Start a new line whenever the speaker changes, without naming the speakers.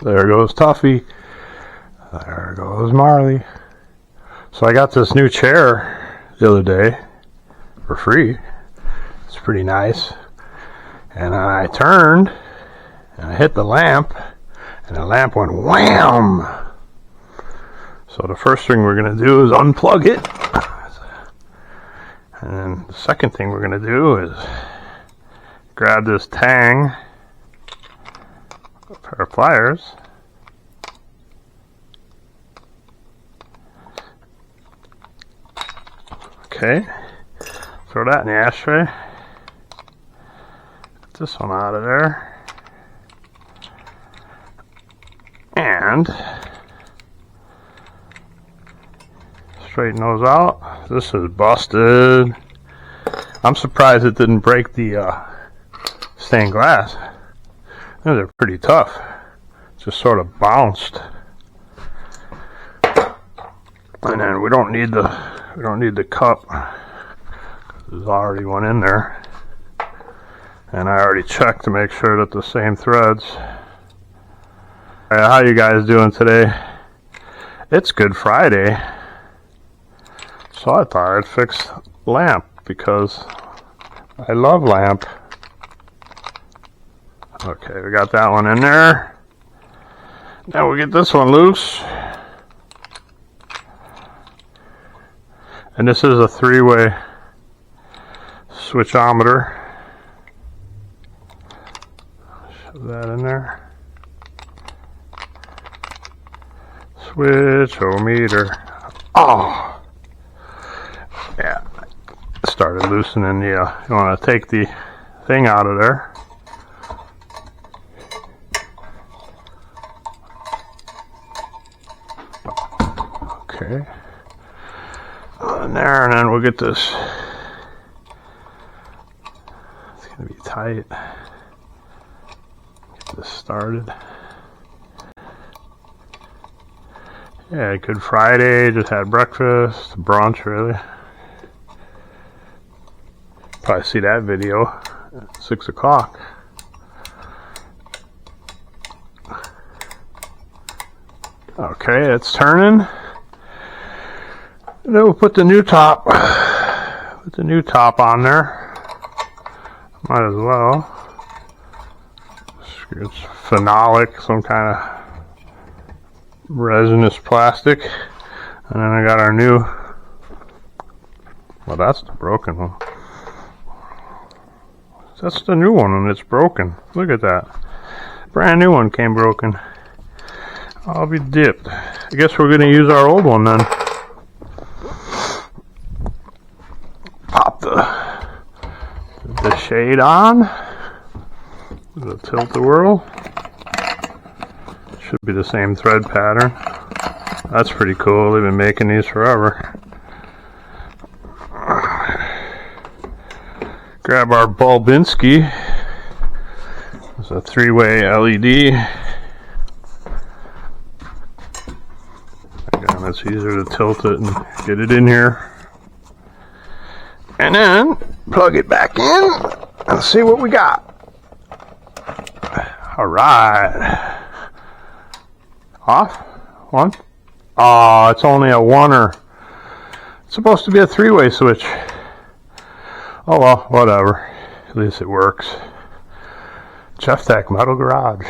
There goes Tuffy. There goes Marley. So I got this new chair the other day for free. It's pretty nice. And I turned and I hit the lamp and the lamp went wham! So the first thing we're going to do is unplug it. And then the second thing we're going to do is grab this tang, a pair of pliers, okay, throw that in the ashtray, get this one out of there, and straighten those out. This is busted. I'm surprised it didn't break the stained glass. They're pretty tough. Just sort of bounced. And then we don't need the cup. There's already one in there. And I already checked to make sure that the same threads. How you guys doing today? It's Good Friday. So I thought I'd fix lamp because I love lamp. Okay, we got that one in there. Now we get this one loose. And this is a 3-way switchometer. Shove that in there. Switchometer. Oh! Yeah, started loosening the, you want to take the thing out of there. Okay. In there, and then we'll get this. It's going to be tight. Get this started. Yeah, Good Friday, just had breakfast, brunch really. Probably see that video at 6 o'clock. Okay, it's turning. And then we'll put the new top. Put the new top on there. Might as well. It's phenolic, some kind of resinous plastic. And then I got our new. Well, that's the broken one. That's the new one and it's broken. Look at that. Brand new one came broken. I'll be dipped. I guess we're going to use our old one then. Pop the shade on. The tilt-a-whirl. Should be the same thread pattern. That's pretty cool. They've been making these forever. Grab our Bulbinski. It's a 3-way LED. Again, it's easier to tilt it and get it in here. And then plug it back in and see what we got. Alright. Off. One. Oh, it's only a 1-er. It's supposed to be a 3-way switch. Oh well, whatever. At least it works. Jeff Tech Metal Garage.